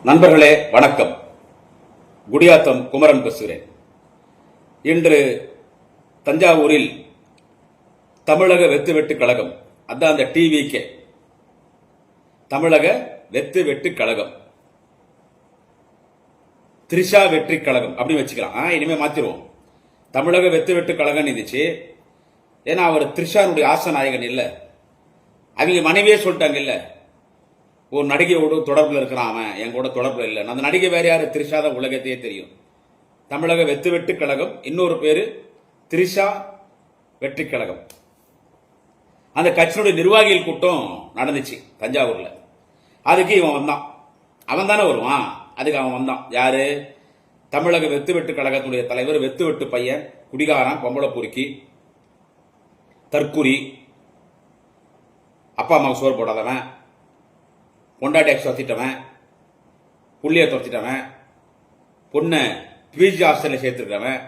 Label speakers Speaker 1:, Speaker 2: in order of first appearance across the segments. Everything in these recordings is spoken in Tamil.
Speaker 1: நண்பர்களே வணக்கம். குடியாத்தம் குமரன் பேசுகிறேன். இன்று தஞ்சாவூரில் தமிழக வெத்து வெட்டு கழகம், அதான் அந்த டிவிகே, தமிழக வெத்து வெட்டு கழகம், திரிஷா வெற்றி கழகம் அப்படின்னு வச்சுக்கலாம். இனிமே மாத்திருவோம். தமிழக வெத்து வெட்டு கழகம் இருந்துச்சு. ஏன்னா அவர் திரிஷானுடைய ஆசநாயகன் இல்ல, அவங்க மனைவியே சொல்லிட்டாங்க இல்ல, ஒரு நடிகையோடு தொடர்பில் இருக்கிறான், அவன் என் கூட தொடர்பில் இல்லை. அந்த நடிகை வேற யாரு? திரிஷா தான் உலகத்தையே தெரியும். தமிழக வெத்து வெட்டு கழகம், இன்னொரு பேரு திரிஷா வெற்றி கழகம். அந்த கட்சியினுடைய நிர்வாகிகள் கூட்டம் நடந்துச்சு தஞ்சாவூர்ல. அதுக்கு இவன் வந்தான். அவன் தானே வருவான், அதுக்கு அவன் வந்தான். யாரு? தமிழக வெத்து வெட்டு கழகத்தினுடைய தலைவர், வெத்து வெட்டு பையன், குடிகாரன், பொம்பளை பொறுக்கி, தற்குறி, அப்பா அம்மாவுக்கு சோறு போடாதவன், பொண்டாட்டியை துரத்திட்டவன், புள்ளிய துரத்திட்டவன், பொண்ணை பிஜி ஹாஸ்டலில் சேர்த்துருக்கவன்,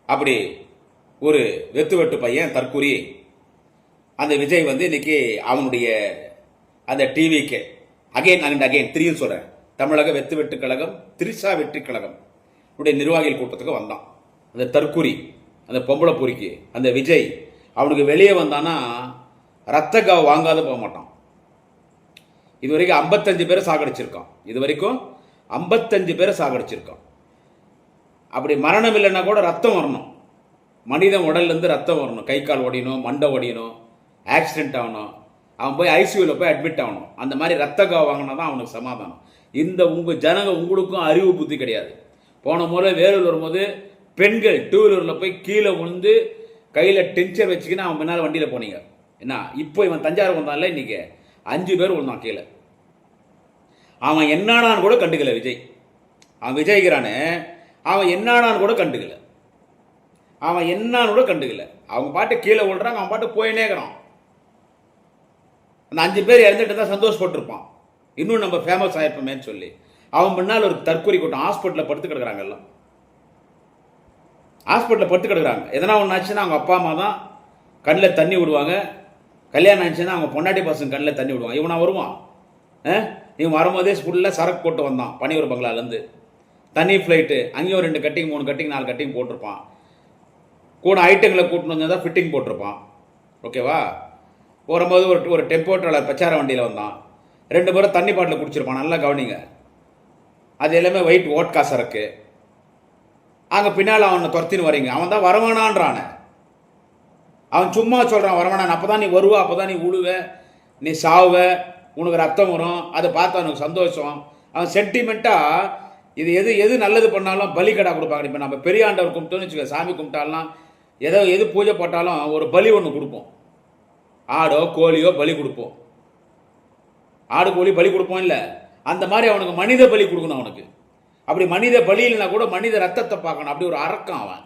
Speaker 1: அப்படி ஒரு வெத்து வெட்டு பையன் தற்குறி. அந்த விஜய் வந்து இன்னைக்கு அவனுடைய அந்த டிவிக்கு அகைன் அண்ட் அகைன் திரியும் சொல்றேன், தமிழக வெத்து வெட்டு கழகம், திரிஷா வெற்றி கழகம் நிர்வாகிகள் கூட்டத்துக்கு வந்தான். அந்த தற்குறி, அந்த பொம்பளை பொறுக்கி, அந்த விஜய் அவனுக்கு வெளியே வந்தானா ரத்த காவ வாங்காத போக மாட்டான். இது வரைக்கும் 55 பேரை சாகடிச்சிருக்கான். இது வரைக்கும் 55 பேரை சாகடிச்சிருக்கான். அப்படி மரணம் இல்லைன்னா கூட ரத்தம் வரணும், மனிதன் உடல்ல இருந்து ரத்தம் வரணும், கை கால் ஒடியணும், மண்டை ஒடியணும், ஆக்சிடென்ட் ஆகணும், அவன் போய் ஐசியூவில் போய் அட்மிட் ஆகணும். அந்த மாதிரி ரத்த காவ வாங்கினா தான் அவனுக்கு சமாதானம். இந்த உங்க ஜனங்க, உங்களுக்கும் அறிவு புத்தி கிடையாது. போன முறை வேலூர் வரும்போது பெண்கள் டூ வீலரில் போய் கீழே விழுந்து கையில் டென்ஷன் வச்சுக்கின்னு அவன் முன்னால் வண்டியில் போனீங்க. என்ன இப்போ இவன் தஞ்சாவூர் வந்தான்ல, இன்னைக்கு 5 பேர் விழுந்தான் கீழே. அவன் என்னானான்னு கூட கண்டுக்கல விஜய். அவன் விஜய்கிறானே, அவன் என்னானான்னு கூட கண்டுக்கல. அவன் என்னான்னு கூட கண்டுக்கல. அவங்க பாட்டு கீழே விழுறாங்க, அவன் பாட்டு போயினே இருக்கிறான். அந்த 5 பேர் இறந்துட்டு தான் சந்தோஷப்பட்டிருப்பான், இன்னும் நம்ம ஃபேமஸ் ஆயிருப்போமேன்னு சொல்லி. அவன் முன்னால் ஒரு தற்கொலை கூட்டம் ஹாஸ்பிட்டலில் படுத்து கிடக்குறாங்க. எல்லாம் ஹாஸ்பிட்டலில் படுத்து கிடக்குறாங்க. எதனா ஒன்று ஆச்சுன்னா அவங்க அப்பா அம்மா தான் கண்ணில் தண்ணி விடுவாங்க. கல்யாணம் ஆச்சுன்னா அவங்க பொண்டாட்டி பசங்க கண்ணில் தண்ணி விடுவான். இவனா வருவான். இவன் வரும்போதே ஃபுல்லாக சரக்கு போட்டு வந்தான் பனியூர் பங்களாலேருந்து. தண்ணி ஃப்ளைட்டு, அங்கேயும் 2 கட்டிங் 3 கட்டிங் 4 கட்டிங் போட்டிருப்பான். கூட ஐட்டங்களை கூட்டின்னு வந்து தான் ஃபிட்டிங் போட்டிருப்பான். ஓகேவா? வரும்போது ஒரு டெம்போ ட்ராவலர் பிரச்சார வண்டியில் வந்தான். 2 பேரும் தண்ணி பாட்டில் குடிச்சிருப்பான். நல்லா கவனிங்க. அது எல்லாமே ஒயிட் ஓட்கா சரக்கு. அங்கே பின்னால் அவனை துரத்தின்னு வரீங்க. அவன் தான் வரவானான்றான. அவன் சும்மா சொல்கிறான் வரவானான். அப்போ தான் நீ வருவ, அப்போ தான் நீ உழுவ, நீ சாவ, உனக்கு ரத்தம் வரும். அதை பார்த்து அவனுக்கு சந்தோஷம். அவன் சென்டிமெண்ட்டாக இது எது நல்லது பண்ணாலும் பலி கடா கொடுப்பாங்க. இப்போ நம்ம பெரியாண்டவர் கும்பிட்டோன்னு வச்சுக்க, சாமி கும்பிட்டாலாம், எது பூஜை போட்டாலும் ஒரு பலி ஒன்று கொடுப்போம். ஆடோ கோழியோ பலி கொடுப்போம். ஆடு கோழி பலி கொடுப்போம் இல்லை? அந்த மாதிரி அவனுக்கு மனித பலி கொடுக்கணும். அவனுக்கு அப்படி மனித பலி இல்லைனா கூட மனித ரத்தத்தை பார்க்கணும். அப்படி ஒரு அரக்கம் அவன்.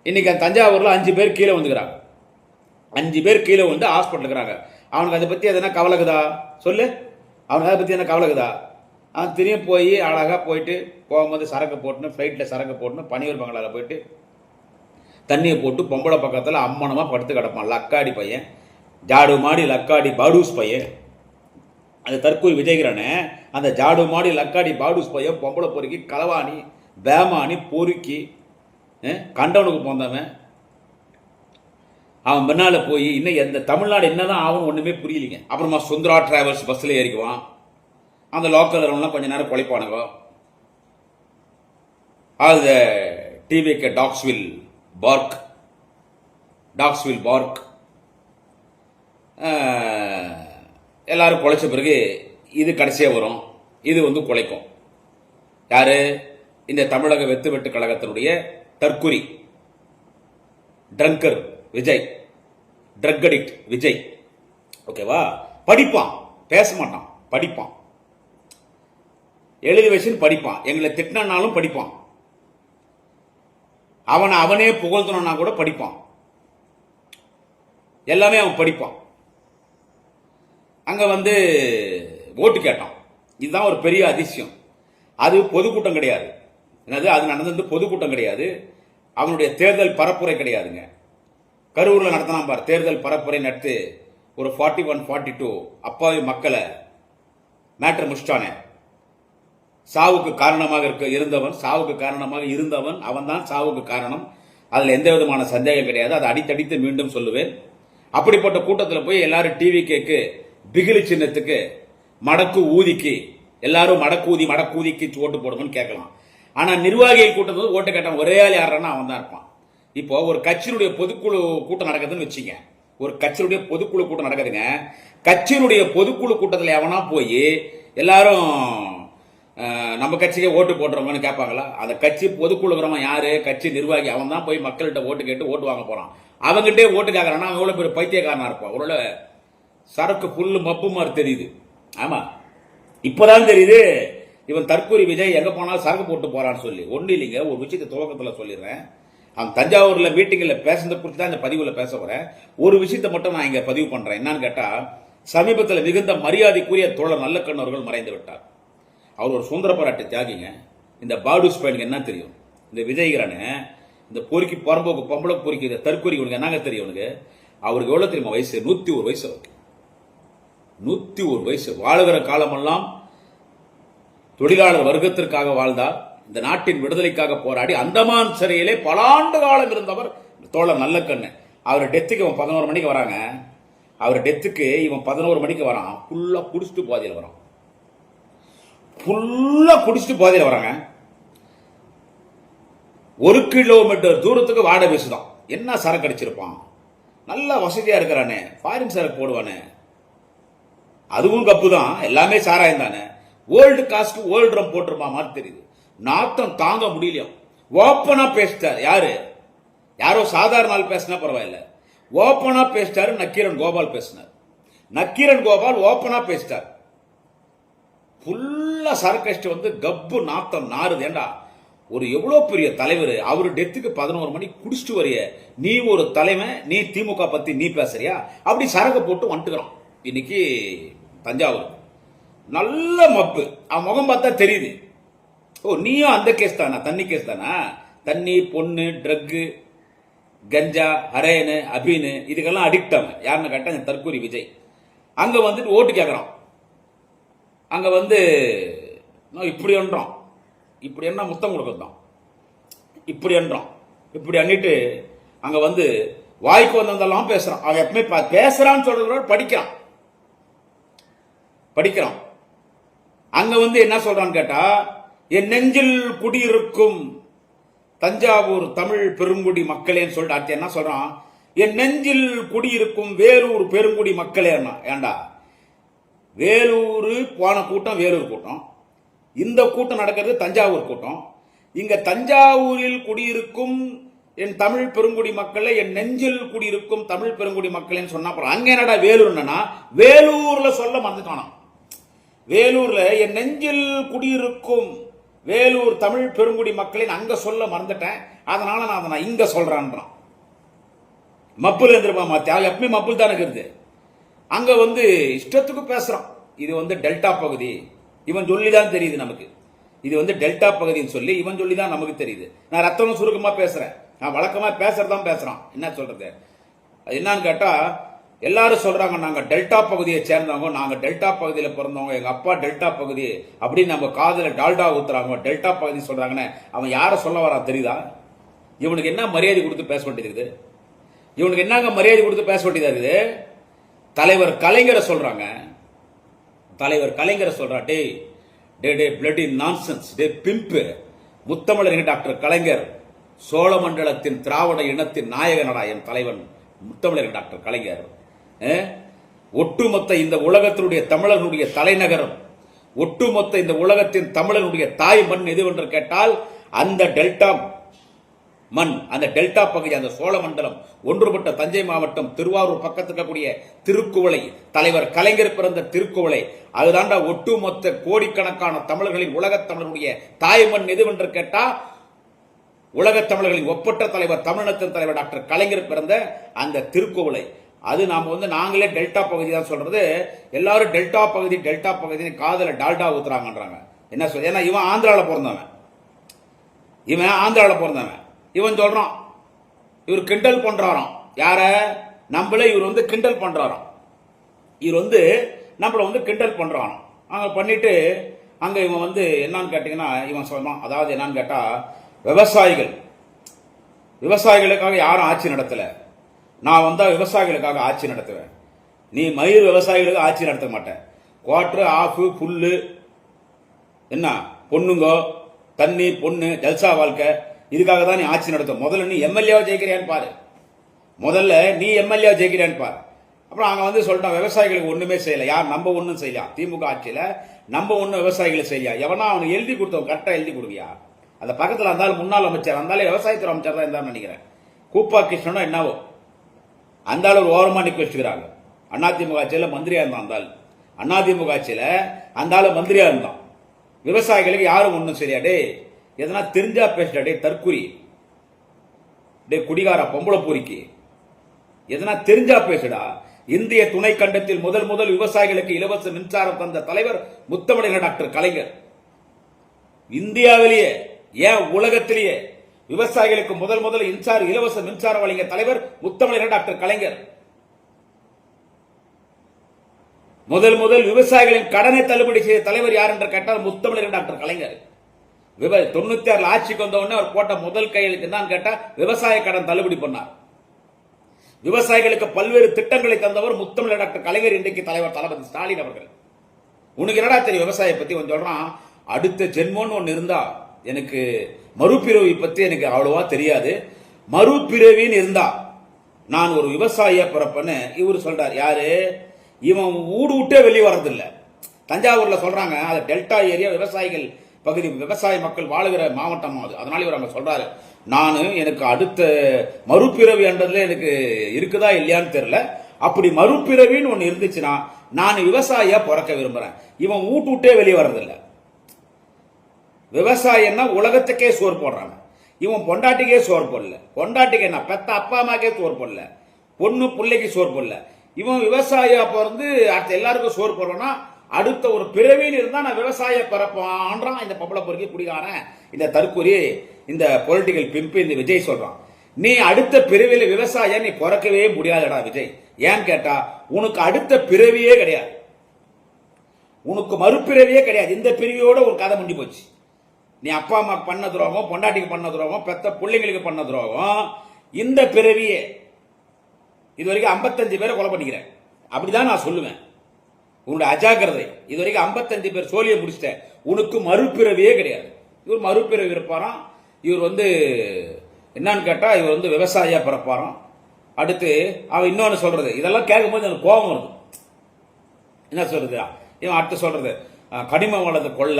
Speaker 1: இன்னைக்கு தஞ்சாவூரில் 5 பேர் கீழே வந்துக்கிறாங்க. 5 பேர் கீழே வந்து ஹாஸ்பிட்டல் இருக்கிறாங்க. அவனுக்கு அதை பற்றி எதனா கவலைக்குதா சொல்லு? அவனுக்கு அதை பற்றி என்ன கவலைக்குதா? அவன் திரும்பி போய் அழகாக போயிட்டு போகும்போது சரக்கு போட்டுன்னு, ஃப்ளைட்டில் சரக்கு போட்டுன்னு, பனியூர் பங்களாவில் போயிட்டு தண்ணியை போட்டு பொம்பளை பக்கத்தில் அம்மனமாக படுத்து கிடப்பான். லக்காடி பையன், ஜாடு மாடி லக்காடி பாடூஸ் பையன். அந்த தற்கொலை விஜய்கிறானே, அந்த ஜாடு மாடி லக்காடி பாடூஸ் பையன், பொம்பளை பொறுக்கி, களவாணி, பேமானி, பொறுக்கி, கண்டவனுக்கு போந்தவன். அவன் முன்னால் போய் இன்னும் எந்த தமிழ்நாடு என்னதான் ஆகும் ஒன்றுமே புரியலிங்க. அப்புறமா சுந்தரா டிராவல்ஸ் பஸ்ஸில் ஏறிக்குவான். அந்த லோக்கல் வரவங்களாம் கொஞ்ச நேரம் குழைப்பானுங்க. அது டிவிகே டாக்ஸ்வில் பார்க் எல்லாரும் குலைச்ச பிறகு இது கடைசியாக வரும். இது வந்து குலைக்கும். யாரு? இந்த தமிழக வெத்து வெட்டு கழகத்தினுடைய தற்குறி ட்ரங்கர் விஜய், ட்ரக் அடிக்ட் விஜய். ஓகேவா? படிப்பான், பேச மாட்டான், படிப்பான், எழுதி வச்சுன்னு படிப்பான். எங்களை திட்டினாலும் படிப்பான். அவனே புகழ்த்தணும்னா கூட படிப்பான். எல்லாமே அவன் படிப்பான். அங்க வந்து ஓட்டு கேட்டான். இதுதான் ஒரு பெரிய அதிசயம். அது பொதுக்கூட்டம் கிடையாது. அது நடந்தது பொதுக்கூட்டம் கிடையாது. அவனுடைய தேர்தல் பரப்புரை கிடையாதுங்க. கரூரில் நடத்தினா பார், தேர்தல் பரப்புரை நடத்து ஒரு 41, 42 அப்பாவி மக்களை மேட்டர் முடிச்சிட்டானே. சாவுக்கு காரணமாக இருந்தவன் அவன் தான் சாவுக்கு காரணம். அதில் எந்த விதமான சந்தேகம் கிடையாது. அதை அடித்தடித்து மீண்டும் சொல்லுவேன். அப்படிப்பட்ட கூட்டத்தில் போய் எல்லாரும் டிவி கேக்கு பிகிலி சின்னத்துக்கு மடக்கு ஊதிக்கு எல்லாரும் மடக்கூதிக்கு ஓட்டு போடுங்கன்னு கேட்கலாம். ஆனா நிர்வாகிகள் கூட்டத்தில் ஓட்டு கேட்டான் ஒரே ஆள் யாருன்னா அவன் தான் இருப்பான். இப்போ ஒரு கட்சியினுடைய பொதுக்குழு கூட்டம் நடக்குதுன்னு வச்சுங்க. ஒரு கட்சியினுடைய பொதுக்குழு கூட்டம் நடக்குதுங்க. கட்சியினுடைய பொதுக்குழு கூட்டத்தில் எவனா போய் எல்லாரும் நம்ம கட்சிக்கே ஓட்டு போட்டுறவங்கன்னு கேட்பாங்களா? அந்த கட்சி பொதுக்குழுகிறவன் யாரு? கட்சி நிர்வாகி. அவன் தான் போய் மக்கள்கிட்ட ஓட்டு கேட்டு ஓட்டு வாங்க போறான். அவங்ககிட்டே ஓட்டு கேட்கறான்னா அவன் எவ்வளவு பேர் பைத்தியக்காரனா இருப்பான். ஒரு சரக்கு புல்லு மப்பு மாதிரி தெரியுது. ஆமா, இப்பதான் தெரியுது இவன் தற்கூரி விஜய் எங்க போனாலும் சரக்கு போட்டு போறான்னு சொல்லி. ஒண்ணு இல்லைங்க, ஒரு விஷயத்தை துவக்கத்தில் சொல்லிடுறேன். அவன் தஞ்சாவூர்ல மீட்டிங்ல பேசுறத குறித்து தான் இந்த பதிவுல பேச போறேன். ஒரு விஷயத்தை மட்டும் நான் இங்க பதிவு பண்றேன். என்னன்னு கேட்டா, சமீபத்தில் மிகுந்த மரியாதைக்குரிய தோழர் நல்லக்கண் அவர்கள் மறைந்து விட்டார். அவர் ஒரு சுதந்திர போராட்ட தியாகிங்க. இந்த பாடுஸ் பையனுக்கு என்ன தெரியும்? இந்த விஜய்கிறானு இந்த பொறுக்கி பரம்போக்கு பொம்பளை பொறுக்கி இந்த தற்கொலை உனக்கு என்னங்க தெரியும்? உனக்கு அவருக்கு எவ்வளவு தெரியுமா வயசு? 101 வயசு. 101 வயசு. வாழுகிற காலமெல்லாம் தொழிலாளர் வர்க்கத்திற்காக வாழ்ந்தார். இந்த நாட்டின் விடுதலைக்காக போராடி அந்தமான் சிறையிலே பல ஆண்டு காலம் இருந்தவர் தோழர் நல்லக்கண்ணு. அவர் டெத்துக்கு இவன் 11 மணிக்கு வராங்க. அவர் டெத்துக்கு இவன் 11 மணிக்கு வரான். ஃபுல்லா குடிச்சிட்டு போதையில் வரான். ஃபுல்லா குடிச்சிட்டு போதையில் வராங்க. 1 கிலோமீட்டர் தூரத்துக்கு வாடகை பேசுதான். என்ன சரக்கு அடிச்சிருப்பான்? நல்ல வசதியா இருக்கிறானே, ஃபாரின் சரக்கு போடுவானே. அதுவும் கப்பு தான், எல்லாமே சாராயம் தானே. ஓல்டு காஸ்ட் ஓல்டு ரம் போட்டிருப்பா மாதிரி தெரியுது. நாத்தம் தாங்க முடியலையா. ஓப்பனா பேசிட்டார். யாரோ சாதாரண ஆள் பேசினா பரவாயில்ல, ஓப்பனா பேசிட்டாரு. நக்கீரன் கோபால் பேசினார். நக்கீரன் கோபால் ஓப்பனா பேசிட்டார். ஃபுல்லா சரக்கு வந்து கப்பு நாத்தம் நாறுது. ஏண்டா, ஒரு எவ்வளவு பெரிய தலைவர், அவரு டெத்துக்கு 11 மணிக்கு குடிச்சிட்டு வரைய நீ ஒரு தலைமை, நீ திமுக பத்தி நீ பேசுறியா? அப்படி சரக்கு போட்டு வந்துக்கிறோம். இன்னைக்கு தஞ்சாவூர் நல்ல மப்பு. அவன் முகம் பார்த்தா தெரியுது. ஓ, நீயும் அந்த கேஸ் தானா? தண்ணி கேஸ் தானா? தண்ணி, பொண்ணு, ட்ரக்கு, கஞ்சா, ஹரேனு, அபீனு இதுக்கெல்லாம் அடிக்ட் அவன். யாருன்னு கேட்டா இந்த தற்கூரி விஜய். அங்க வந்துட்டு ஓட்டு கேட்கறான். அங்க வந்து இப்படி என்றோம், இப்படி என்ன முத்தம் கொடுக்கறதான், இப்படி என்றோம், இப்படி அண்ணிட்டு அங்க வந்து வாய்க்கு வந்ததெல்லாம் பேசுறான். அவன் எப்பவுமே பேசுறான்னு சொல்றதோட படிக்கிறான். அங்க வந்து என்ன சொல்றான்னு கேட்டா, என் நெஞ்சில் குடியிருக்கும் தஞ்சாவூர் தமிழ் பெருங்குடி மக்களேன்னு சொல்லிட்டு அடுத்து என்ன சொல்றான்? என் நெஞ்சில் குடியிருக்கும் வேலூர் பெருங்குடி மக்களே. ஏண்டா, வேலூர் போன கூட்டம் வேலூர் கூட்டம், இந்த கூட்டம் நடக்கிறது தஞ்சாவூர் கூட்டம். இங்க தஞ்சாவூரில் குடியிருக்கும் என் தமிழ் பெருங்குடி மக்களே, என் நெஞ்சில் குடியிருக்கும் தமிழ் பெருங்குடி மக்களேன்னு சொன்னா அப்புறம் அங்க என்னடா வேலூர்? வேலூர்ல சொல்ல மறந்துட்டானா. வேலூர்ல என் நெஞ்சில் குடியிருக்கும் வேலூர் தமிழ் பெருங்குடி மக்களின் அங்க சொல்ல மறந்துட்டேன், அதனால நான் அதை இங்க சொல்றான்றான். மப்புல இருந்திருப்பாமா, எப்பவுமே மப்புல் தானே இருக்குது. அங்க வந்து இஷ்டத்துக்கு பேசுறான். இது வந்து டெல்டா பகுதி, இவன் சொல்லிதான் தெரியுது நமக்கு. இது வந்து டெல்டா பகுதின்னு சொல்லி இவன் சொல்லிதான் நமக்கு தெரியுது. நான் ரத்தமும் சுருக்கமா பேசுறேன், நான் வழக்கமா பேசுறதான் பேசுறான். என்ன சொல்றது? என்னன்னு கேட்டா, எல்லாரும் சொல்றாங்க நாங்க டெல்டா பகுதியை சேர்ந்தவங்க, நாங்க டெல்டா பகுதியில் பிறந்தவங்க, எங்க அப்பா டெல்டா பகுதி அப்படின்னு நம்ம காதல டால்டா ஊத்துறாங்க. டெல்டா பகுதி சொல்றாங்கன்னு அவன் யார சொல்ல வரான் தெரியுதா? இவனுக்கு என்ன மரியாதை கொடுத்து பேச வேண்டியது இருக்குது? இவனுக்கு என்னங்க மரியாதை கொடுத்து பேச வேண்டியதா இருக்குது? தலைவர் கலைஞரை சொல்றாங்க. தலைவர் கலைஞரை சொல்றா, டே பிளட்டி நான்சென்ஸ், டே பிம்பு, முத்தமிழர் டாக்டர் கலைஞர் சோழமண்டலத்தின் திராவிட இனத்தின் நாயகனடா என் தலைவன் முத்தமிழர் டாக்டர் கலைஞர். ஒட்டுமொத்த இந்த உலகத்தினுடைய தமிழர்களுடைய தலைநகரம், ஒட்டுமொத்த இந்த உலகத்தின் தமிழனுடைய தாய் மண் எதுவென்று கேட்டால் அந்த டெல்டா மண், அந்த டெல்டா பகுதி, அந்த சோழமண்டலம், ஒன்றுபட்ட தஞ்சை மாவட்டம், திருவாரூர் பக்கத்தில் இருக்கக்கூடிய திருக்குவளை, தலைவர் கலைஞர் பிறந்த திருக்குவளை, அதுதாண்டா ஒட்டுமொத்த கோடிக்கணக்கான தமிழர்களின் உலகத் தமிழருடைய தாய் மண் எதுவென்று கேட்டா உலகத் தமிழர்களின் ஒப்பற்ற தலைவர், தமிழினத்தின் தலைவர் டாக்டர் கலைஞர் பிறந்த அந்த திருக்குவளை. அது நாம வந்து நாங்களே டெல்டா பகுதி தான் சொல்றது. எல்லாரும் டெல்டா பகுதி காதல டால்டா ஊத்துறாங்கன்றாங்க. என்ன சொல்ல? ஏன்னா இவன் ஆந்திரால பிறந்தவன், இவன் சொல்றான் இவர் கிண்டல் பண்றாராம். யார? நம்மள இவர் வந்து கிண்டல் பண்றாராம். இவர் வந்து நம்மள வந்து கிண்டல் பண்றாராம். அங்க பண்ணிட்டு அங்க இவன் வந்து என்னன்னு கேட்டீங்கன்னா இவன் சொல்றான், அதாவது என்னன்னு கேட்டா விவசாயிகளுக்காக யாரும் ஆட்சி நடத்தல, நான் வந்தா விவசாயிகளுக்காக ஆட்சி நடத்துவேன். நீ மயிர் விவசாயிகளுக்கு ஆட்சி நடத்த மாட்டேன். குவார்டர் ஆஃப் புல்லு என்ன பொண்ணுங்கோ தண்ணி பொண்ணு ஜல்சா வாழ்க்கை, இதுக்காக தான் நீ ஆட்சி நடத்தும். முதல்ல நீ எம்எல்ஏவா ஜெயிக்கிறியான்னு பாரு. முதல்ல நீ எம்எல்ஏ ஜெயிக்கிறான்னு பாரு. அப்புறம் அங்க வந்து சொல்லிட்டான் விவசாயிகளுக்கு ஒண்ணுமே செய்யல. யார் நம்ம ஒண்ணும் செய்யலாம், திமுக ஆட்சியில நம்ம ஒண்ணும் விவசாயிகளை செய்யலாம். எவனா அவனுக்கு எழுதி கொடுத்தவன் கரெக்டா எழுதி கொடுவியா? அந்த பக்கத்துல இருந்தாலும் முன்னாள் அமைச்சர், அந்த விவசாயத்துறை அமைச்சர் தான் இருந்தான்னு நினைக்கிறேன். கூப்பா கிருஷ்ணனோ என்னவோ அந்த ஆள் ஒரு ஓரமா நிக்க வச்சுக்கிறாங்க. அதிமுக ஆட்சியில மந்திரியா இருந்தான் அந்த ஆள். அதிமுக ஆட்சியில அந்த ஆள் மந்திரியா இருந்தான். விவசாயிகளுக்கு யாரும் ஒண்ணும் சரியா? டே எதனா தெரிஞ்சா பேசுடா, டே தற்குறி, டே குடிகார பொம்பளை பூரிக்கு, எதனா தெரிஞ்சா பேசுடா. இந்திய துணை கண்டத்தில் முதல் விவசாயிகளுக்கு இலவச மின்சாரம் தந்த தலைவர் முத்தமிழர் டாக்டர் கலைஞர். இந்தியாவிலேயே ஏன் உலகத்திலேயே விவசாயிகளுக்கு முதல் இலவச மின்சாரம் வழங்கிய தலைவர் முத்தமிழர் டாக்டர் கலைஞர். முதல் விவசாயிகளின் கடனை தள்ளுபடி செய்த தலைவர் யார் என்று கேட்டால் முத்தமிழர் டாக்டர் கலைஞர். 96 ஆட்சிக்கு வந்த உடனே அவர் போட்ட முதல் கையெழுத்து என்னன்னு கேட்டா விவசாய கடன் தள்ளுபடி பண்ணார். விவசாயிகளுக்கு பல்வேறு திட்டங்களை தந்தவர் முத்தமிழர் டாக்டர் கலைஞர். இன்றைக்கு தலைவர் தளபதி ஸ்டாலின் அவர்கள். உனக்கு என்னடா தெரியும் விவசாய பத்தி? கொஞ்சம் சொல்றான், அடுத்த ஜென்மோன்னு ஒன்னு இருந்தா எனக்கு மறுபிறவி பத்தி எனக்கு அவ்வளவா தெரியாது, மறுபிறவின்னு இருந்தா நான் ஒரு விவசாய பிறப்பன்னு இவர் சொல்றார். யாரு இவன்? ஊடு விட்டே வெளியே வர்றதில்லை. தஞ்சாவூர்ல சொல்றாங்க அது டெல்டா ஏரியா விவசாயிகள் பகுதி, விவசாய மக்கள் வாழுகிற மாவட்டம் அது. அதனால இவர் அங்க சொல்றாரு, எனக்கு அடுத்த மறுபிறவி என்றதுல எனக்கு இருக்குதா இல்லையான்னு தெரியல, அப்படி மறுபிறவின்னு ஒண்ணு இருந்துச்சுன்னா நான் விவசாயியா பிறக்க விரும்புறேன். இவன் விட்டே வெளியே வர்றதில்லை. விவசாயம்னா உலகத்துக்கே சோறு போடுறாங்க. இவன் பொண்டாட்டிக்கே சோறு போடல. பொண்டாட்டிக்கு என்ன, பெத்த அப்பா அம்மாக்கே சோறு போடல, பொண்ணு பிள்ளைக்கு சோறு போடல. இவன் விவசாயியா பிறந்து அடுத்த எல்லாருக்கும் சோறு போடுறோம்னா அடுத்த ஒரு பிறவின்னு இருந்தா நான் விவசாய பிறப்பான்றான் இந்த பப்பள பொறுக்கி குடிகாரன், இந்த தற்கொலை, இந்த பொலிட்டிக்கல் பிம்பு, இந்த விஜய் சொல்றான். நீ அடுத்த பிறவியில விவசாய நீ பிறக்கவே முடியாதடா விஜய். ஏன்னு கேட்டா உனக்கு அடுத்த பிறவியே கிடையாது, உனக்கு மறுபிறவியே கிடையாது. இந்த பிறவியோட ஒரு கதை முடி போச்சு. நீ அப்பா அம்மாக்கு பண்ண துரோகம், பொண்டாட்டிக்கு பண்ண துரோகம், பெத்த பிள்ளைங்களுக்கு பண்ண துரோகம், இந்த பிறவியே இது வரைக்கும் 55 பேரை கொலை பண்ணிக்கிறேன். அப்படிதான் நான் சொல்லுவேன். உன்னுடைய அஜாக்கிரதை. இது வரைக்கும் 55 பேர் சோழியை முடிச்சிட்டேன். உனக்கு மறுபிறவியே கிடையாது. இவர் மறுபிறவி இருப்பாராம். இவர் வந்து என்னன்னு கேட்டா இவர் வந்து விவசாயியா பிறப்பாராம். அடுத்து அவன் இன்னொன்னு சொல்றது, இதெல்லாம் கேட்கும்போது எனக்கு கோபம் வருது. என்ன சொல்றது இவன்? அடுத்து சொல்றது கனிம வளத்தை கொள்ள,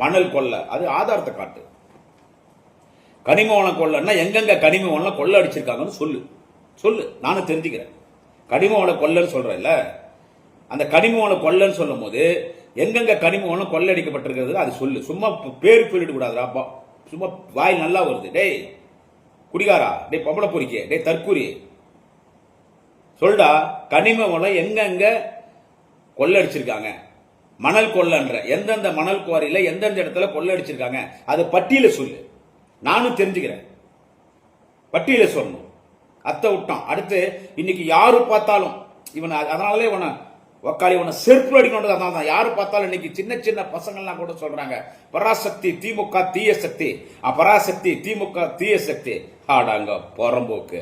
Speaker 1: மணல் கொள்ள, அது ஆதாரத்தை காட்டு. கனிம வளம் கொள்ளன்னா எங்கெங்க கனிம வளம் கொள்ள அடிச்சிருக்காங்கன்னு சொல்லு, நானும் தெரிஞ்சுக்கிறேன். கனிம வளம் கொள்ளன்னு சொல்றேன்ல, அந்த கனிம வளம் கொள்ளன்னு சொல்லும் போது எங்கெங்க கனிம வளம் கொள்ளடிக்கப்பட்டிருக்கிறது அது சொல்லு. சும்மா பேரு சொல்லிட்டு கூடாதுடா. சும்மா வாயில் நல்லா வருது. டேய் குடிகாரா, டேய் பொம்பளை பொறிக்க, டேய் தற்கூரி, சொல்டா கனிம வளம் எங்கெங்க கொள்ளடிச்சிருக்காங்க. மணல் கொள்ளன்ற எந்தெந்த மணல் குவாரியில எந்தெந்த இடத்துல கொள்ளடிச்சிருக்காங்க அது பட்டியல சொல்லு, நானும் தெரிஞ்சுக்கிறேன். பட்டியல சொல்லணும். அத்தை விட்டான். அடுத்து இன்னைக்கு யாரு பார்த்தாலும் இவன், அதனாலே இவனை வக்காளி இவனை செருப்பு அடிக்கணும். அதனால தான் யாரு பார்த்தாலும் இன்னைக்கு சின்ன பசங்கள்லாம் கூட சொல்றாங்க பராசக்தி திமுக தீய சக்தி, பராசக்தி திமுக தீய சக்தி. ஆடாங்க புறம்போக்கு,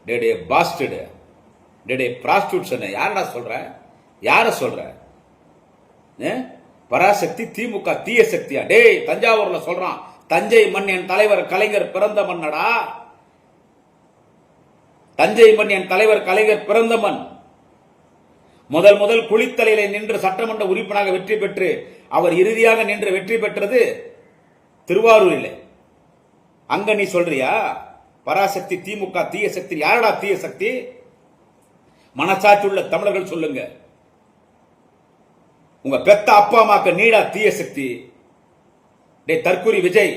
Speaker 1: டேடே பாஸ்டடு, டேடே பிராஸ்டியூட்ஸ். யாரடா சொல்ற? யார சொல்ற? பராசக்தி திமுக தீய சக்தியா? டேய் தஞ்சாவூர்ல சொல்றான், தஞ்சை மண் என் தலைவர் கலைஞர் பிறந்த மண்ணடா. தஞ்சை மண் என் தலைவர் கலைஞர் பிறந்த மண். முதல் குளித்தலையில நின்று சட்டமன்ற உறுப்பினராக வெற்றி பெற்று அவர் இறுதியாக நின்று வெற்றி பெற்றது திருவாரூரில். அங்க நீ சொல்றியா பராசக்தி திமுக தீய சக்தி? யாரடா தீய சக்தி? மனசாட்சி உள்ள தமிழர்கள் சொல்லுங்க. உங்க பெத்த அப்பா அம்மாக்கு நீடா தீய சக்தி? டே தற்கூரி விஜய்,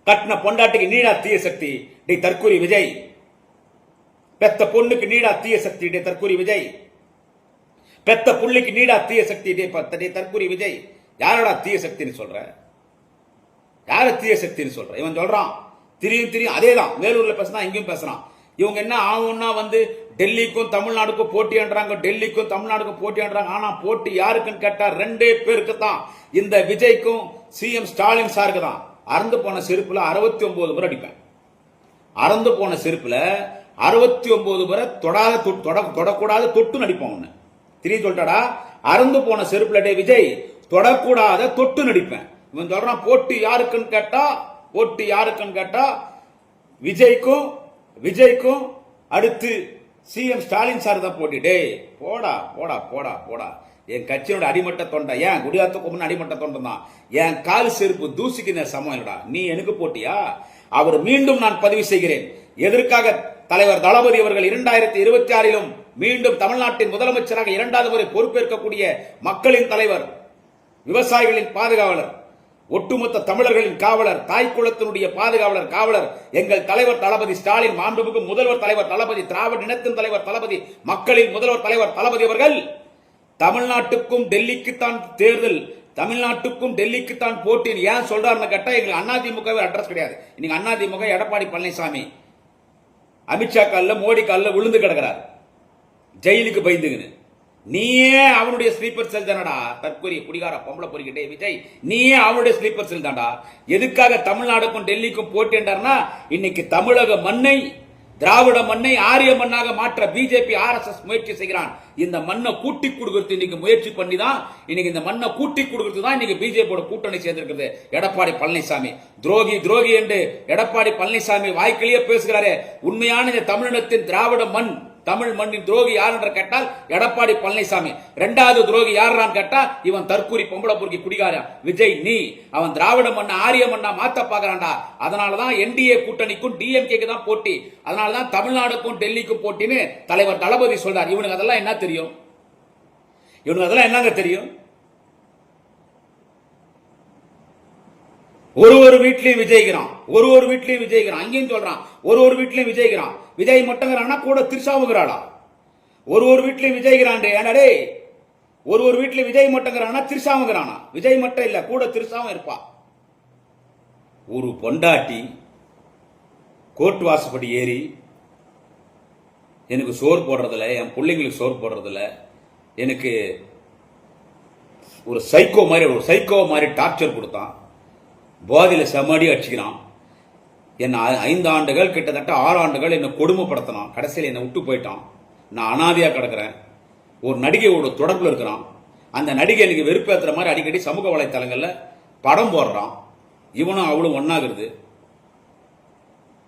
Speaker 1: கட்டின பொண்டாட்டிக்கு நீடா தீய சக்தி? டே தற்கூரி விஜய், பெத்த பொண்ணுக்கு நீடா தீய சக்தி? டே தற்கூரி விஜய், பெத்த புள்ளிக்கு நீடா தீய சக்தி? டே தற்கூரி விஜய். யாரடா தீய சக்தின்னு சொல்ற? யார தீய சக்தின்னு சொல்ற? இவன் சொல்றான் திரியும் அதேதான். வேலூர்ல பேசுறான், இங்கேயும் பேசுறான். இவங்க என்ன ஆகும்னா வந்து டெல்லிக்கும் தமிழ்நாடுக்கும் போட்டின்றாங்க, டெல்லிக்கும் தமிழ்நாடுக்கும் போட்டின்றாங்க. ஆனா போட்டி யாருக்குன்னு கேட்டா 2 பேருக்கு தான், இந்த விஜய்க்கும் சிஎம் ஸ்டாலின் சாருக்கு தான். அறந்து போன செருப்புல 69 முறை அடிப்பேன். அறந்து போன செருப்புல 69 முறை தொடக்கூடாத தொட்டு நடிப்போம். ஒண்ணு திரி சொல்லிட்டாடா, அறந்து போன செருப்புல டே விஜய் தொடக்கூடாத தொட்டு நடிப்பேன். இவன் சொல்றான் போட்டி யாருக்குன்னு கேட்டா விஜய்க்கும் அடுத்து சிஎம் ஸ்டாலின் சார் தான் போட்டி. டே போடா போடா போடா போடா. என் கட்சியோட அடிமட்ட தொண்டை, ஏன் குடியாத்துக்கு அடிமட்ட தொண்டை தான். என் கால் செருப்பு தூசிக்கு சமம் இல்லடா. நீ எனக்கு போட்டியா? அவர் மீண்டும் நான் பதிவு செய்கிறேன். எதற்காக தலைவர் தளபதி அவர்கள் 2026 மீண்டும் தமிழ்நாட்டின் முதலமைச்சராக 2வது முறை பொறுப்பேற்கக்கூடிய மக்களின் தலைவர், விவசாயிகளின் பாதுகாவலர், ஒட்டுமொத்த தமிழர்களின் காவலர், தாய்க்குளத்தினுடைய பாதுகாவலர், காவலர் எங்கள் தலைவர் தளபதி ஸ்டாலின், மாண்புமிகு முதல்வர் தலைவர் தளபதி, திராவிட இனத்தின் தலைவர் தளபதி, மக்களின் முதல்வர் தலைவர் தளபதி அவர்கள் தமிழ்நாட்டுக்கும் டெல்லிக்குத்தான் தேர்தல், தமிழ்நாட்டுக்கும் டெல்லிக்குத்தான் போட்டி ஏன் சொல்றாருன்னு கேட்டா, எங்களுக்கு அதிமுகவே அட்ரஸ் கிடையாது. இன்னைக்கு அதிமுக எடப்பாடி பழனிசாமி அமித்ஷா கால்ல மோடி கால்ல விழுந்து கிடக்கிறார், ஜெயிலுக்கு பயந்துங்கன்னு. நீயே அவனுடைய ஸ்லீப்பர் செல் தானடா, தற்கொலை குடிகார பொம்பளை பொறிக்கிட்டே விஜய், நீயே அவனுடைய ஸ்லீப்பர் செல் தான்டா. எதுக்காக தமிழ்நாடுக்கும் டெல்லிக்கும் போட்டின்றார்னா, இன்னைக்கு தமிழக மண்ணை, திராவிட மண்ணை ஆரிய மண்ணாக மாற்ற பிஜேபி RSS முயற்சி செய்கிறான். இந்த மண்ணை கூட்டி கொடுக்கிறது இன்னைக்கு முயற்சி பண்ணி தான், இன்னைக்கு இந்த மண்ணை கூட்டி கொடுக்கிறது தான் இன்னைக்கு பிஜேபியோட கூட்டணி சேர்ந்திருக்கிறது எடப்பாடி பழனிசாமி. துரோகி என்று எடப்பாடி பழனிசாமி வாய்க்கிலேயே பேசுகிறாரே, உண்மையான இந்த தமிழினத்தின் திராவிட மண், தமிழ் மண்ணின் துரோகி யார் என்று கேட்டால் எடப்பாடி பழனிசாமி. 2வது துரோகி யாரான்னு கேட்டா, இவன் தற்கூரி பொம்பளை பொறுக்கி குடிகாரன் விஜய். நீ அவன் திராவிட மண்ண ஆரிய மண்ணா மாத்த பாக்குறான்டா. அதனாலதான் என்டிஏ கூட்டணிக்கும் டிஎம்கேக்கு தான் போட்டி, அதனாலதான் தமிழ்நாடுக்கும் டெல்லிக்கும் போட்டின்னு தலைவர் தளபதி சொல்றார். இவனுக்கு அதெல்லாம் என்ன தெரியும்? இவனுக்கு அதெல்லாம் என்னங்க தெரியும்? ஒரு வீட்லயும் விஜய்கிறான், ஒரு வீட்லயும் விஜய்கிறான். அங்கேயும் சொல்றான் ஒரு வீட்லயும் விஜய்கிறான். விஜய் மட்டுங்கிறான்னா கூட திருசாவுங்கிறாளா? ஒரு வீட்லயும் விஜய்கிறான். ஏன்னாடே ஒரு வீட்லயும் விஜய் மட்டுங்கிறானா திருசாவுங்கிறானா? விஜய் மட்டும் இல்ல, கூட திருசாவும் இருப்பா. ஒரு பொண்டாட்டி கோர்ட் வாசப்படி ஏறி எனக்கு சோறு போடுறதில்ல, என் பிள்ளைங்களுக்கு சோறு போடுறதில்ல, எனக்கு ஒரு சைக்கோ மாதிரி டார்ச்சர் கொடுத்தான், போதையில செம்மடி அடிச்சுக்கிறான். என்னை 5 ஆண்டுகள் கிட்டத்தட்ட 6 ஆண்டுகள் என்னை கொடுமைப்படுத்தினான். கடைசியில் என்னை விட்டு போயிட்டான். நான் அனாதையா கிடக்கிறேன். ஒரு நடிகையோட தொடர்பில் இருக்கிறான். அந்த நடிகை எனக்கு வெறுப்பேற்றுற மாதிரி அடிக்கடி சமூக வலைத்தளங்கள்ல படம் போடுறான். இவனும் அவளும் ஒன்னாகிறது.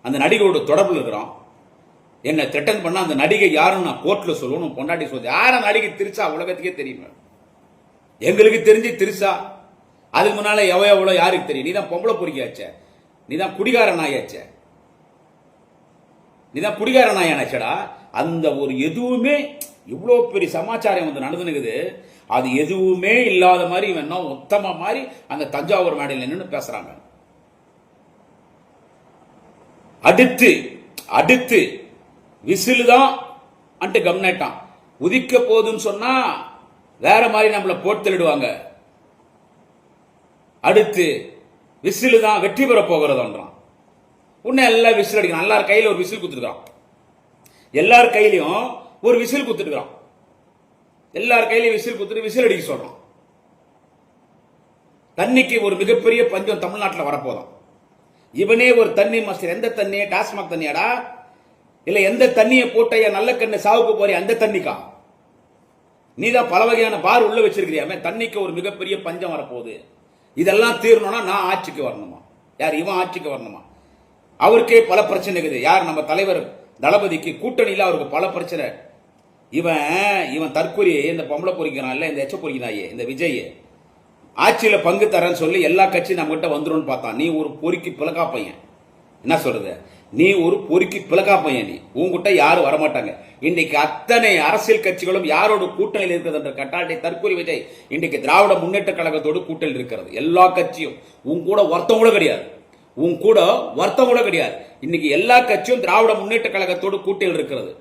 Speaker 1: அந்த நடிகையோட தொடர்பில் இருக்கிறான். என்னை த்ரெட்டன் பண்ண அந்த நடிகை யாருன்னு நான் கோர்ட்ல சொல்லணும். பொண்டாட்டி சொல்லி யார நடிகை திருச்சா உலகத்துக்கே தெரியும். எங்களுக்கு தெரிஞ்சு திருச்சா. அதுக்கு முன்னால எவ்வளோ யாருக்கு தெரியும்? நீதான் பொம்பளை பொறுக்கியாச்ச, நீதான் குடிகார நாயாச்ச, நீதான் குடிகார நாயாச்சடா. அந்த ஒரு எதுவுமே இவ்வளோ பெரிய சமாச்சாரம் வந்து நடந்துனுக்குது, அது எதுவுமே இல்லாத மாதிரி இவன் உத்தம மாதிரி அந்த தஞ்சாவூர் மேடையில் நின்று பேசுறாங்க. அடுத்து விசில் தான் அன்ட்டு கம்னேட்டான். உதிக்க போதுன்னு சொன்னா வேற மாதிரி நம்மளை போட்டு தள்ளிடுவாங்க. அடுத்து விசில் தான் வெற்றி பெற போகிறதுன்றான். உன்ன எல்லாம் விசில் அடிக்கிறான். எல்லார் கையில ஒரு விசில் குத்துருக்கான். எல்லார் கையிலையும் ஒரு விசில் குத்துருக்கான். எல்லார் கையிலையும் விசில் குத்துட்டு விசில் அடிக்க சொல்றான். தண்ணிக்கு ஒரு மிகப்பெரிய பஞ்சம் தமிழ்நாட்டில் வரப்போதான். இவனே ஒரு தண்ணி மாஸ்டர். எந்த தண்ணி? டாஸ்மாக் தண்ணியாடா? இல்ல எந்த தண்ணியை போட்டைய நல்ல கண்ணு சாவுக்கு போறிய அந்த தண்ணிக்கா? நீதான் பல வகையான பார் உள்ள வச்சிருக்கிறியாமே. தண்ணிக்கு ஒரு மிகப்பெரிய பஞ்சம் வரப்போகுது. இதெல்லாம் தீரணும்னா நான் ஆட்சிக்கு வரணுமா? யார்? இவன் ஆட்சிக்கு வரணுமா? அவருக்கே பல பிரச்சனை இருக்குது. யார்? நம்ம தலைவர் தளபதிக்கு கூட்டணியில் அவருக்கு பல பிரச்சனை. இவன் தற்கொலை இந்த பொம்பளை பொறிக்கிறான், இல்ல இந்த எச்ச பொறிக்கிறாயே இந்த விஜய் ஆட்சியில பங்கு தரேன்னு சொல்லி எல்லா கட்சியும் நம்ம கிட்ட வந்துடும் பார்த்தான். நீ ஒரு பொறுக்கி பிளக்கா பையன். என்ன சொல்றது? நீ ஒரு பொறுக்கி பிளக்கா பையன். நீ உங்ககிட்ட யாரும் வரமாட்டாங்க. இன்னைக்கு அத்தனை அரசியல் கட்சிகளும் யாரோட கூட்டணியில் இருக்கிறது என்ற கட்டாட்டை தற்கொலை விஜய் இன்னைக்கு திராவிட முன்னேற்ற கழகத்தோடு கூட்டணியில் இருக்கிறது. எல்லா கட்சியும் உன் கூட ஒருத்தம் கூட கிடையாது. இன்னைக்கு எல்லா கட்சியும் திராவிட முன்னேற்ற கழகத்தோடு கூட்டணியில் இருக்கிறது.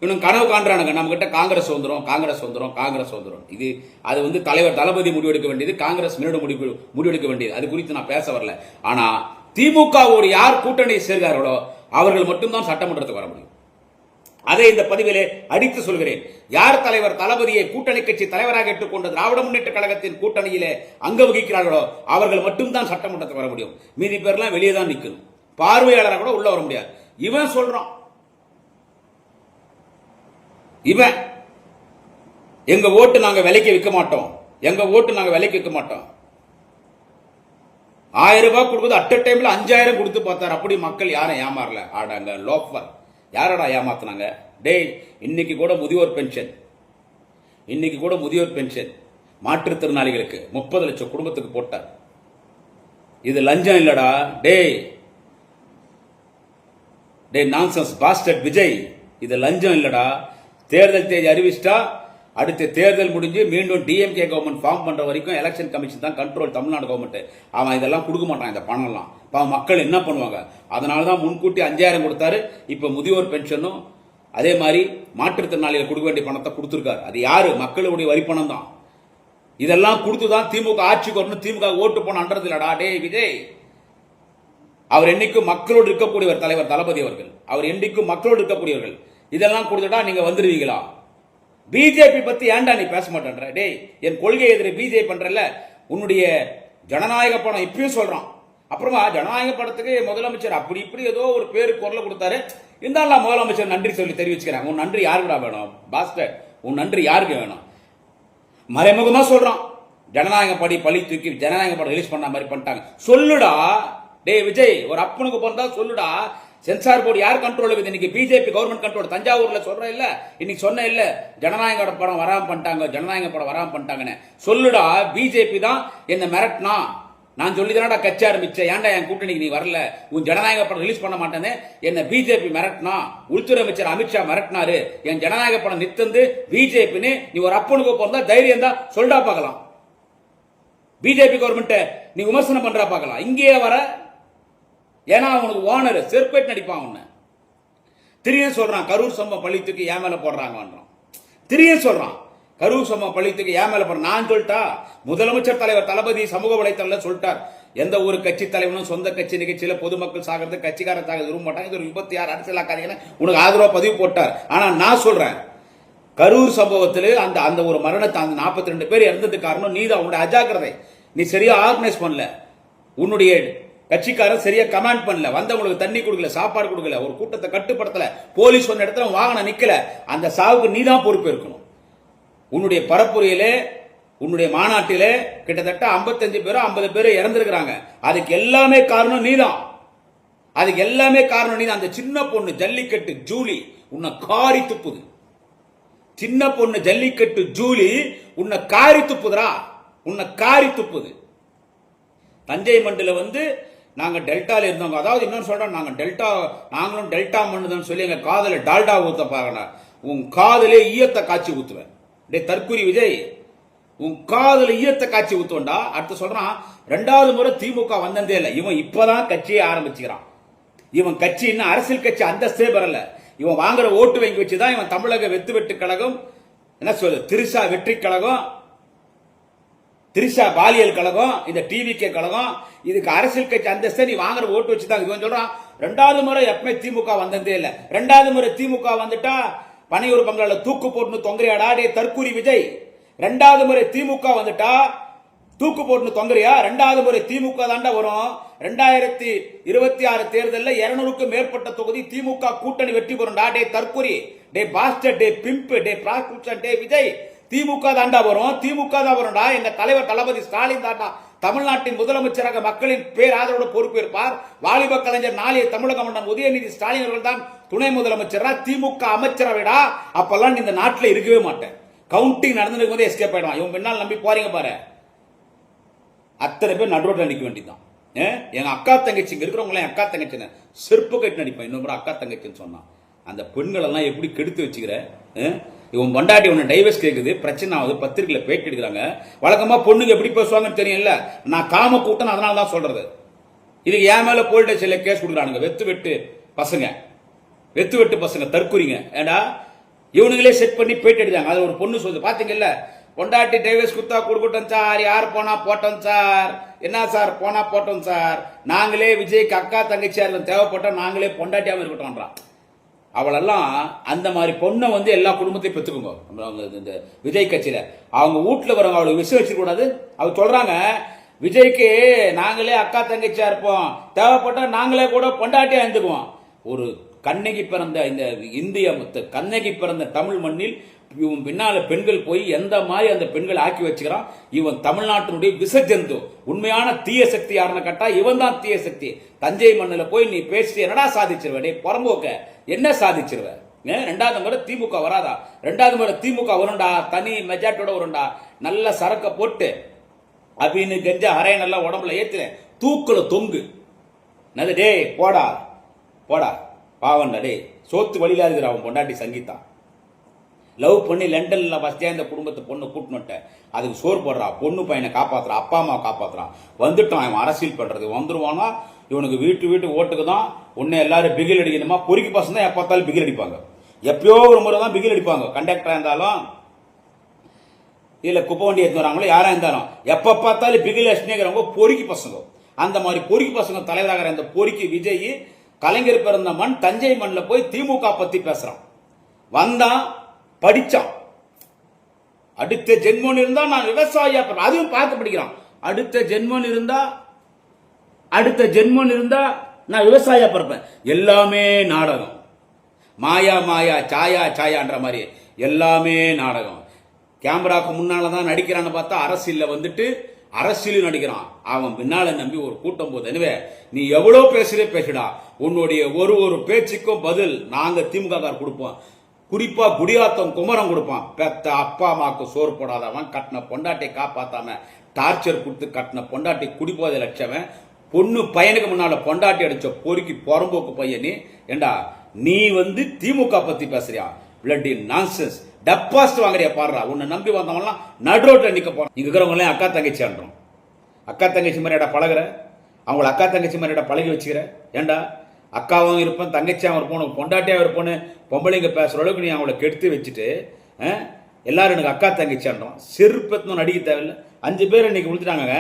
Speaker 1: இன்னும் கனவு காண்றானுங்க, நம்ம கிட்ட காங்கிரஸ் வந்துடும். இது அது வந்து தலைவர் தளபதி முடிவெடுக்க வேண்டியது, காங்கிரஸ் முடிவெடுக்க வேண்டியது. அது குறித்து நான் பேச வரல. ஆனா திமுகவோடு யார் கூட்டணி சேர்கிறார்களோ அவர்கள் மட்டும்தான் சட்டமன்றத்துக்கு வர முடியும். அதை இந்த பதிவிலே அடித்து சொல்கிறேன். யார் தலைவர் தளபதியை கூட்டணி கட்சி தலைவராக ஏற்றுக்கொண்ட திராவிட முன்னேற்ற கழகத்தின் கூட்டணியிலே அங்க வகிக்கிறார்களோ அவர்கள் மட்டும்தான் சட்டமன்றத்துக்கு வர முடியும். மீதி பேர்லாம் வெளியே தான் நிற்கணும். பார்வையாளராக கூட உள்ள வர முடியாது. இவன் சொல்றான், இவன் எங்க ஓட்டு நாங்க விலைக்கு விற்க மாட்டோம், எங்க ஓட்டு நாங்க விலைக்கு விற்க மாட்டோம். 1000 ரூபாய் கொடுக்குது, அட் டைம்ல 5000 கொடுத்து பார்த்தார். அப்படி மக்கள் யாரும் ஏமாறல. ஆடாங்க லோஃபர் யாரடா ஏமாத்தினாங்க? டேய், இன்னைக்கு கூட முதியோர் பென்ஷன், இன்னைக்கு கூட முதியோர் பென்ஷன் மாற்றுத்திறனாளிகளுக்கு 30 லட்சம் குடும்பத்துக்கு போட்டார். இது லஞ்சம் இல்லடா. டேய் டேய் நான்சென்ஸ் பாஸ்டர்ட் விஜய், இது லஞ்சம் இல்லடா. தேர்தல் தேதி அறிவிச்சிட்டா அடுத்த தேர்தல் முடிஞ்சு மீண்டும் டிஎம்கே கவர்மெண்ட் ஃபார்ம் பண்ற வரைக்கும் எலெக்ஷன் கமிஷன் தான் கண்ட்ரோல், தமிழ்நாடு கவர்மெண்ட். அவன் இதெல்லாம் கொடுக்க மாட்டான், இந்த பணம் எல்லாம். மக்கள் என்ன பண்ணுவாங்க? அதனாலதான் முன்கூட்டி 5000 கொடுத்தாரு. இப்ப முதியோர் பென்ஷனும் அதே மாதிரி மாற்றுத்திறனாளிகள் கொடுக்க வேண்டிய பணத்தை கொடுத்திருக்காரு. அது யாரு? மக்களுடைய வரி பணம் தான். இதெல்லாம் கொடுத்துதான் திமுக ஆட்சிக்கு வரணும், திமுக ஓட்டு போன அன்றது இல்லடா. டே விஜய், அவர் என்னைக்கும் மக்களோடு இருக்கக்கூடியவர் தலைவர் தளபதி அவர்கள். அவர் என்னைக்கும் மக்களோடு இருக்கக்கூடியவர்கள். இதெல்லாம் கொடுத்துட்டா நீங்க வந்துருவீங்களா? பிஜேபி பத்தி ஏன்டா நீ பேச மாட்டேன்ற? டேய், என் கொள்கை எதிர பிஜேபி பண்றல, உன்னுடைய ஜனநாயக படம் இப்பயும் சொல்றான். அப்புறமா ஜனநாயக படத்துக்கு முதலமைச்சர் அப்படி இப்படி ஏதோ ஒரு பேரு குரல் கொடுத்தாரு. இருந்தாலும் முதலமைச்சர் நன்றி சொல்லி தெரிவிச்சுக்கிறாங்க. உன் நன்றி யாருக்குடா வேணும் பாஸ்டர்? உன் நன்றி யாருக்கு வேணும்? மறைமுகமா சொல்றான், ஜனநாயக படி பழி தூக்கி ஜனநாயக படம் ரிலீஸ் பண்ண மாதிரி பண்ணிட்டாங்க. சொல்லுடா டே விஜய், ஒரு அப்பனுக்கு பிறந்தா சொல்லுடா. சென்சார் போர்டு யார் கண்ட்ரோல் இருக்குது? இன்னைக்கு பிஜேபி கவர்மெண்ட் கண்ட்ரோல். தஞ்சாவூர்ல சொல்ற இல்ல, இன்னைக்கு சொன்ன இல்ல, ஜனநாயக படம் வராம பண்ணிட்டாங்க, ஜனநாயக படம் வராம பண்ணிட்டாங்கன்னு சொல்லுடா. பிஜேபி தான் என்ன மிரட்டினா. நான் சொல்லிதானடா கட்சி ஆரம்பிச்சேன். ஏன்டா என் கூட்டணிக்கு நீ வரல? உன் ஜனநாயக படம் ரிலீஸ் பண்ண மாட்டேன்னு என்ன பிஜேபி மிரட்டினா. உள்துறை அமைச்சர் அமித்ஷா மிரட்டினாரு. என் ஜனநாயக படம் நிறுத்தந்து பிஜேபின்னு நீ ஒரு அப்பனுக்கு பிறந்தா தைரியம் தான் சொல்றா பார்க்கலாம். பிஜேபி கவர்மெண்ட் நீ விமர்சனம் பண்றா பார்க்கலாம். இங்கேயே வர, ஏன்னா அவனுக்கு ஓனர் செருப்பேட் நடிப்பான். உன்ன திரியும் சொல்றான், கரூர் சம்பவம் பழித்துக்கு ஏன் மேல போடுறாங்க. திரியும் சொல்றான், கரூர் சம்பவம் பழித்துக்கு ஏன் மேல போடுற. நான் சொல்லிட்டா, முதலமைச்சர் தலைவர் தளபதி சமூக வலைத்தளம் சொல்லிட்டார், எந்த ஒரு கட்சி தலைவனும் சொந்த கட்சி நிகழ்ச்சியில பொதுமக்கள் சாகிறது, கட்சிக்காரர் சாகிறது விரும்ப மாட்டாங்க. இது ஒரு விபத்து, யார் அரசியலாக்காதீங்கன்னு உனக்கு ஆதரவா பதிவு போட்டார். ஆனா நான் சொல்றேன், கரூர் சம்பவத்தில் அந்த ஒரு மரணத்தை, அந்த 42 பேர் இறந்தது காரணம் நீதான். உன்னுடைய அஜாக்கிரதை. நீ சரியா ஆர்கனைஸ் பண்ணல, உன்னுடைய கட்சிக்காரர் சரியா கமாண்ட் பண்ணல, வந்தவங்களுக்கு தண்ணி கொடுக்கல, சாப்பாடு கொடுக்கல, ஒரு கூட்டத்தை கட்டுப்படுத்தல, போலீஸ் சொன்ன இடத்துல வாகனம் நிக்கல. அந்த சாவுக்கு நீதான் பொறுப்பு இருக்கணும். உன்னுடைய பரப்புரையிலே, உன்னுடைய மாநாட்டிலே கிட்டத்தட்ட 55 பேரோ 50 பேரோ இறந்திருக்கிறாங்க. அதுக்கு எல்லாமே காரணம் நீதான். அதுக்கு எல்லாமே காரணம் நீதான். அந்த சின்ன பொண்ணு ஜல்லிக்கட்டு ஜூலி உன்னை காரி துப்புது. சின்ன பொண்ணு ஜல்லிக்கட்டு ஜூலி உன்னை காரி துப்புதுரா, உன்னை காரி துப்புது. தஞ்சை மண்டில நாங்க டெல்டால இருந்தவங்க, அதாவது இன்னொன்று சொல்றோம், நாங்களும் டெல்டா மண்ணுதான் சொல்லி எங்க காதல டால்டா ஊத்த பாக்கணும். உன் காதலே ஈயத்தை காய்ச்சி ஊத்துவேன். டே தற்குறி விஜய், உன் காதல ஈயத்தை காய்ச்சி ஊத்துவண்டா. அடுத்து சொல்றான், 2வது முறை திமுக வந்ததே இல்லை. இவன் இப்பதான் கட்சியை ஆரம்பிச்சுக்கிறான். இவன் கட்சி இன்னும் அரசியல் கட்சி அந்தஸ்தே பெறல. இவன் வாங்குற ஓட்டு வங்கி வச்சுதான் இவன் தமிழக வெத்து கழகம், என்ன சொல்லு, திரிசா வெற்றி கழகம், திரிஷா பாலியல் கழகம், இந்த டிவிகே கழகம், இதுக்கு அரசியல் கட்சி அந்தஸ்தை நீ வாங்குற ஓட்டு வச்சுதான். இவன் சொல்றான், 2வது முறை எப்பவுமே திமுக வந்ததே இல்ல. 2வது முறை திமுக வந்துட்டா பனையூர் பங்களால தூக்கு போட்டு தொங்குறியாடா. டே தற்குறி விஜய், 2வது முறை திமுக வந்துட்டா தூக்கு போட்டு தொங்குறியா? 2வது முறை திமுக தாண்டா வரும். 2026 தேர்தலில் 200க்கும் மேற்பட்ட தொகுதி திமுக கூட்டணி வெற்றி பெறும்டா. டே தற்குறி, டே பாஸ்டர், டே பிம்ப், டே பிராஸ்டியூஷன், டே விஜய், திமுக தாண்டா வரும். திமுக தான் வரும்டா. எங்க தலைவர் தளபதி ஸ்டாலின் தாண்டா தமிழ்நாட்டின் முதலமைச்சராக மக்களின் பேராதரவோடு பொறுப்பேற்பார். வாலிப கலைஞர் நாளைய தமிழக மன்னன் உதயநிதி ஸ்டாலின் அவர்கள் தான் துணை முதலமைச்சரா, திமுக அமைச்சரவைடா. அப்பெல்லாம் இந்த நாட்டில் இருக்கவே மாட்டேன். கவுண்டிங் நடந்துருக்கும் போது எஸ்கேப் ஆயிடுவான். இவன் பின்னால் நம்பி போறீங்க பாரு, அத்தனை பேர் நடுரோட்டில் நிற்க வேண்டியதான். எங்க அக்கா தங்கச்சி இங்க இருக்கிறவங்கள அக்கா தங்கச்சி செருப்பு கட்டி நடிப்பேன். இன்னொரு அக்கா தங்கச்சின்னு சொன்னான். அந்த பெண்கள் எல்லாம் எப்படி கெடுத்து வச்சுக்கிற? இவன் பொண்டாட்டி உன்னை டைவர்ஸ் கேட்குது, பிரச்சனை ஆகுது, பத்திரிகையில பேட்டி எடுக்கிறாங்க. வழக்கமா பொண்ணுங்க எப்படி பேசுவாங்கன்னு தெரியல. நான் காம கூட்டம், அதனால தான் சொல்றது. இதுக்கு என் மேல போலீஸ் ஸ்டேஷன்ல கேஸ் கொடுக்குறானுங்க. வெத்து வெட்டு பசங்க தற்குறிங்க. ஏண்டா இவனுங்களே செட் பண்ணி பேட்டி எடுத்தாங்க. அது ஒரு பொண்ணு சொல்லுது, பாத்தீங்கல்ல, பொண்டாட்டி டைவர்ஸ் குத்தா கொடுக்கட்டும் சார், யார் போனா போட்டோம் சார், என்ன சார் போனா போட்டோம் சார், நாங்களே விஜய்க்கு அக்கா தங்கச்சியா தேவைப்பட்டோம், நாங்களே பொண்டாட்டியாம இருக்கட்டும். அவளெல்லாம் அந்த மாதிரி பொண்ணை வந்து எல்லா குடும்பத்தையும் பெற்றுக்குங்க. இந்த விஜய் கட்சியில அவங்க வீட்டில் வரவங்க அவளுக்கு விஷயம் வச்சுக்கூடாது. அவர் சொல்றாங்க, விஜய்க்கு நாங்களே அக்கா தங்கச்சியா இருப்போம், தேவைப்பட்டா நாங்களே கூட பொண்டாட்டியா இருந்துக்குவோம். ஒரு கண்ணகி பிறந்த இந்த இந்திய கண்ணகி பிறந்த தமிழ் மண்ணில் இவன் பின்னால பெண்கள் போய் எந்த மாதிரி அந்த பெண்கள் ஆக்கி வச்சுக்கிறான். இவன் தமிழ்நாட்டினுடைய விசஜந்து. உண்மையான தீய சக்தி யாருன்னு கேட்டா இவன் தான் தீய சக்தி. தஞ்சை மண்ணில் போய் நீ பேசிட்டு என்னடா சாதிச்சிருவ? டே புறம்போக்க என்ன சாதிச்சிருவ? ரெண்டாவது முறை திமுக வராதா? ரெண்டாவது முறை திமுக வரும்டா, தனி மெஜாரிட்டியோட வரும்டா. நல்ல சரக்க போட்டு அப்படின்னு கெஞ்ச அரைய நல்லா உடம்புல ஏத்துறேன், தூக்குல தொங்கு. நல்ல டே போடா போடா பாவன்டா டே. சோத்து வழியில இருக்கிற அவன் பொண்டாட்டி சங்கீதா லவ் பண்ணி லண்டன்ல ஃபர்ஸ்டே அந்த குடும்பத்தை பொண்ணு கூட்டினுட்ட, அதுக்கு சோறு போடுறா, பொண்ணு பையனை காப்பாத்துறான், அப்பா அம்மா காப்பாத்துறான். வந்துட்டான் அவன் அரசியல் பண்றது. வந்துருவானா இவனுக்கு வீட்டு ஓட்டுக்கு தான். உன்னை எல்லாரும் பிகில் அடிக்கணுமா? பொறுக்கி பசங்க தான் எப்ப பார்த்தாலும் பிகில் அடிப்பாங்க. எப்பயோ ஒரு முறை தான் பிகில் அடிப்பாங்க. கண்டக்டரா இருந்தாலும் இல்ல குப்பை வண்டி எடுத்து வராங்களோ யாரா இருந்தாலும் எப்ப பார்த்தாலும் பிகில் அடிச்சுங்கிறவங்க பொறுக்கி பசங்க. அந்த மாதிரி பொறுக்கி பசங்க தலைவராக இந்த பொறுக்கி விஜய் கலைஞர் பிறந்த மண் தஞ்சை மண்ணில் போய் திமுக பத்தி பேசுறான். வந்தான், படிச்சான். அடுத்த ஜென்மம் இருந்தா நான் விவசாயியா, அதையும் பார்த்து படிக்கிறான். அடுத்த ஜென்மம் இருந்தா நான் விவசாயியா பிறப்பேன். எல்லாமே நாடகம். மாயா மாயா சாயா சாயான்ற மாதிரி எல்லாமே நாடகம். கேமராக்கு முன்னாலதான் நடிக்கிறான்னு பார்த்தா அரசியல்ல வந்துட்டு அரசியலும் நடிக்கிறான். அவன் பின்னால நம்பி ஒரு கூட்டம் போது. எனவே நீ எவ்வளவு பேசுடா, உன்னுடைய ஒரு பேச்சுக்கும் பதில் நாங்க திமுக கொடுப்போம். குறிப்பா குடியாத்தம் குமரம் கொடுப்பான். பெத்த அப்பா அம்மாவுக்கு சோறு போடாதவன், கட்டின பொண்டாட்டி காப்பாத்தாம டார்ச்சர் கொடுத்து கட்டின பொண்டாட்டி குடிப்போதை லட்சவன், பொண்ணு பையனுக்கு முன்னால பொண்டாட்டி அடிச்ச பொறுக்கி புறம்போக்கு பையனி. ஏண்டா நீ வந்து திமுக பத்தி பேசுறியா? Bloody nonsense. டெபாசிட் வாங்குறியா பாடுறா. உன்னை நம்பி வந்தவங்கலாம் நடுரோட்ல நிக்க போறான். இங்க இருக்கிறவங்க அக்கா தங்கச்சி ஆன்றோம். அக்கா தங்கச்சி மாதிரிடா பழகுற, அவங்கள அக்கா தங்கச்சி மாதிரிடா பழகி வச்சுக்கிற. ஏண்டா அக்காவும் இருப்பேன், தங்கச்சியாவும் இருப்போம், பொண்டாட்டியாவும் இருப்போன்னு பொம்பளைங்க பேசுற அளவுக்கு நீ அவங்கள கெடுத்து வச்சுட்டு எல்லாரும் எனக்கு அக்கா தங்கச்சி ஆன்றோம். செருப்பத்துன்னு நடிக்க தேவையில்லை. 5 பேர் இன்னைக்கு விழுத்துட்டாங்க.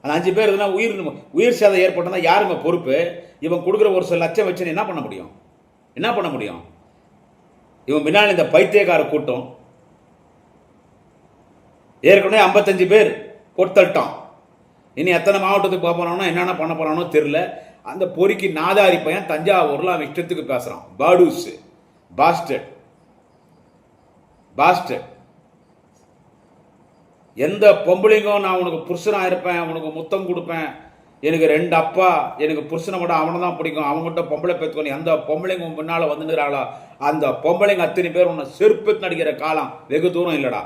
Speaker 1: அந்த 5 பேர் எதுனா உயிர் சேதம் ஏற்பட்டா யாருங்க பொறுப்பு? இவன் கொடுக்குற ஒரு சில லட்சம் வச்சு என்ன பண்ண முடியும்? இவன் பின்னால் இந்த பைத்தியக்கார கூட்டம் ஏற்கனவே 55 பேர் பொறுத்தட்டான். இனி எத்தனை மாவட்டத்துக்கு போக போறானோ என்னென்ன பண்ண போறானோ தெரியல. அந்த பொறுக்கி நாதாரி பையன் தஞ்சாவூர்ல அவன் இஷ்டத்துக்கு பேசுறான். பாடூஸ் பாஸ்டர். எந்த பொம்பளைங்கும் நான் உனக்கு புருஷனா இருப்பேன், உனக்கு முத்தம் கொடுப்பேன், எனக்கு 2 அப்பா, எனக்கு புருஷனை கூட அவனை தான் பிடிக்கும், அவங்ககிட்ட பொம்பளை பெற்றுக்கணும், எந்த பொம்பளைங்க முன்னால வந்துங்கிறாளா அந்த பொம்பளைங்க அத்தனை பேர் உன்னை செருப்பு நடிக்கிற காலம் வெகு தூரம் இல்லடா.